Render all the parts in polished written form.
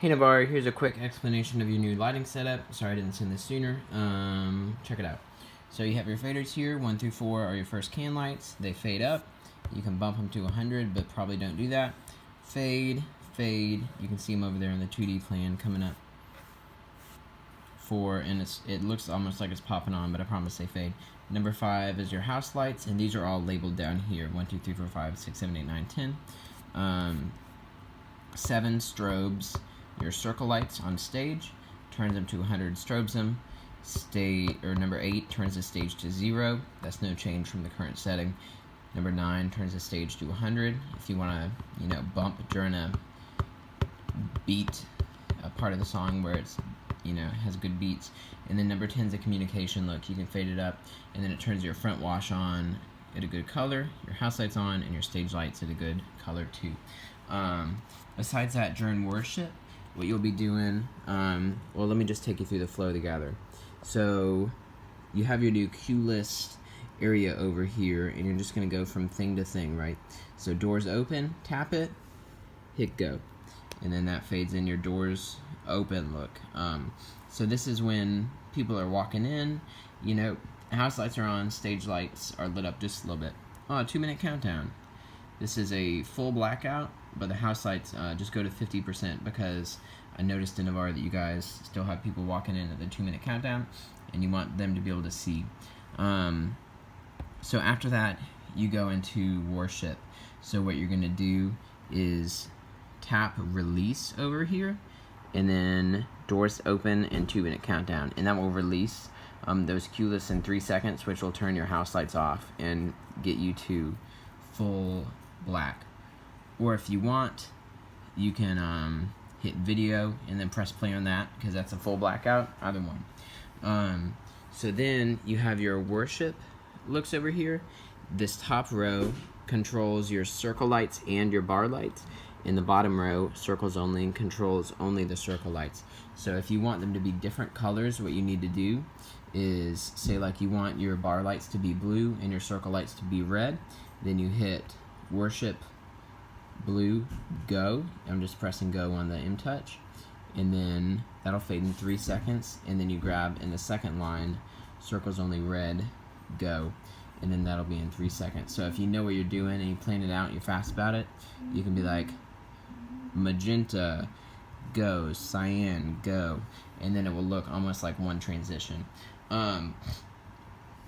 Hey Navarre, here's a quick explanation of your new lighting setup. Sorry I didn't send this sooner. Check it out. So you have your faders here, 1 through 4 are your first can lights. They fade up. You can bump them to 100, but probably don't do that. Fade, fade. You can see them over there in the 2D plan coming up. 4, and it looks almost like it's popping on, but I promise they fade. Number 5 is your house lights, and these are all labeled down here. 1, 2, 3, 4, 5, 6, 7, 8, 9, 10. 7 strobes. Your circle lights on stage, turns them to 100, strobes them. Number 8 turns the stage to 0. That's no change from the current setting. Number 9 turns the stage to 100. If you want to, bump during a beat, a part of the song where it's, has good beats. And then number 10 is a communication look. You can fade it up, and then it turns your front wash on at a good color, your house lights on, and your stage lights at a good color too. Besides that, during worship, what you'll be doing, well, let me just take you through the flow together. So you have your new cue list area over here, and you're just going to go from thing to thing, right? So doors open, tap it, hit go, and then that fades in your doors open look. So this is when people are walking in, house lights are on, stage lights are lit up just a little bit. 2-minute countdown. This is a full blackout, but the house lights just go to 50% because I noticed in Navarre that you guys still have people walking in at the 2-minute countdown, and you want them to be able to see. So after that, you go into worship. So what you're going to do is tap release over here, and then doors open and 2-minute countdown, and that will release those cue lists in 3 seconds, which will turn your house lights off and get you to full black. Or if you want, you can hit video and then press play on that, because that's a full blackout, either one. So then you have your worship looks over here. This top row controls your circle lights and your bar lights. In the bottom row, circles only, and controls only the circle lights. So if you want them to be different colors, what you need to do is say, like, you want your bar lights to be blue and your circle lights to be red, then you hit worship blue, go. I'm just pressing go on the M touch, and then that'll fade in 3 seconds, and then you grab in the second line circles only red, go, and then that'll be in 3 seconds. So if you know what you're doing and you plan it out and you're fast about it, you can be like magenta, go, cyan, go, and then it will look almost like one transition.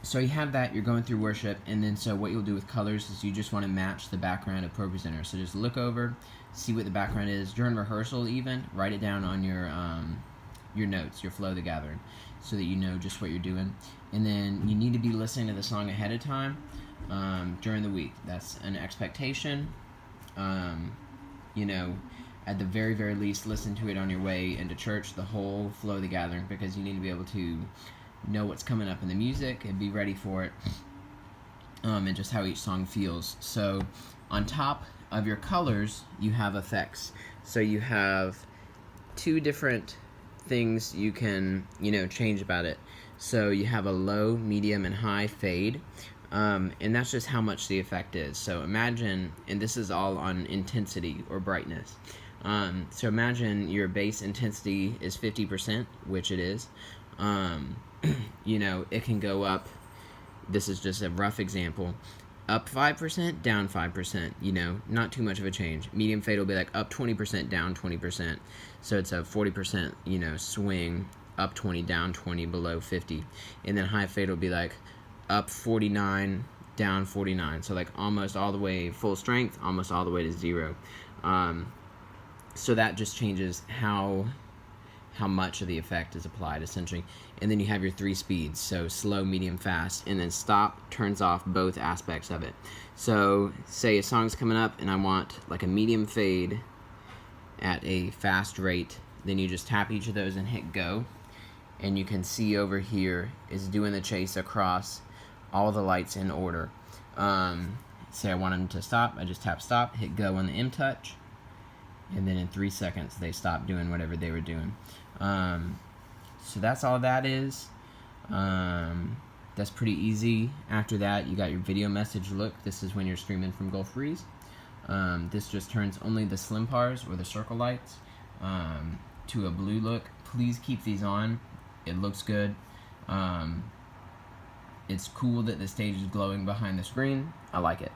So you have that, you're going through worship, and then so what you'll do with colors is you just want to match the background of ProPresenter. So just look over, see what the background is. During rehearsal even, write it down on your notes, your flow of the gathering, so that you know just what you're doing. And then you need to be listening to the song ahead of time during the week. That's an expectation. At the very, very least, listen to it on your way into church, the whole flow of the gathering, because you need to be able to know what's coming up in the music and be ready for it, and just how each song feels. So on top of your colors, you have effects. So you have 2 different things you can change about it. So you have a low, medium, and high fade, and that's just how much the effect is. So imagine, and this is all on intensity or brightness. So imagine your bass intensity is 50%, which it is. It can go up, this is just a rough example, up 5%, down 5%, not too much of a change. Medium fade will be like up 20%, down 20%. So it's a 40%, swing, up 20, down 20, below 50. And then high fade will be like up 49, down 49. So like almost all the way full strength, almost all the way to 0. So that just changes how much of the effect is applied, essentially. And then you have your 3 speeds, so slow, medium, fast, and then stop turns off both aspects of it. So say a song's coming up and I want like a medium fade at a fast rate, then you just tap each of those and hit go, and you can see over here is doing the chase across all the lights in order. Say I want them to stop, I just tap stop, hit go on the M touch, and then in 3 seconds they stop doing whatever they were doing. So that's all that is. That's pretty easy. After that, you got your video message look. This is when you're streaming from Gulf Breeze. This just turns only the slim pars or the circle lights. to a blue look. Please keep these on. It looks good. It's cool that the stage is glowing behind the screen. I like it.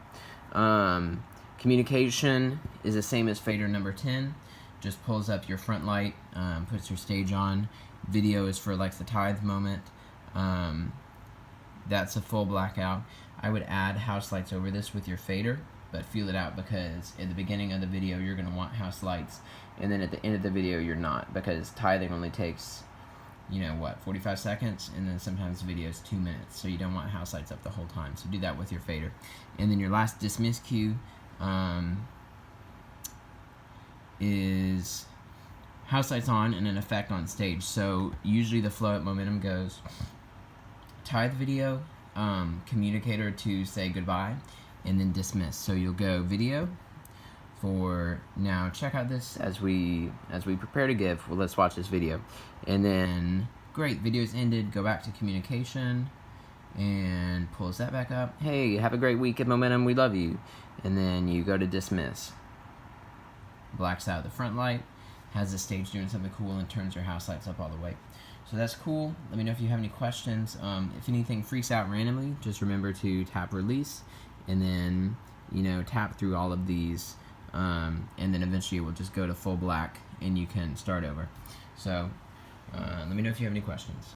Communication is the same as fader number 10. Just pulls up your front light, puts your stage on. Video is for like the tithe moment. That's a full blackout. I would add house lights over this with your fader, but feel it out, because at the beginning of the video you're going to want house lights, and then at the end of the video you're not, because tithing only takes, 45 seconds, and then sometimes the video is 2 minutes, so you don't want house lights up the whole time. So do that with your fader. And then your last dismiss cue is house lights on and an effect on stage. So usually the flow at momentum goes tithe video, communicator to say goodbye, and then dismiss. So you'll go video for now. Check out this as we prepare to give. Well, let's watch this video, and then great, video's ended. Go back to communication and pulls that back up. Hey, have a great week at Momentum. We love you. And then you go to dismiss. Blacks out the front light, has the stage doing something cool, and turns your house lights up all the way. So that's cool. Let me know if you have any questions. If anything freaks out randomly, just remember to tap release, and then tap through all of these, and then eventually it will just go to full black and you can start over. So let me know if you have any questions.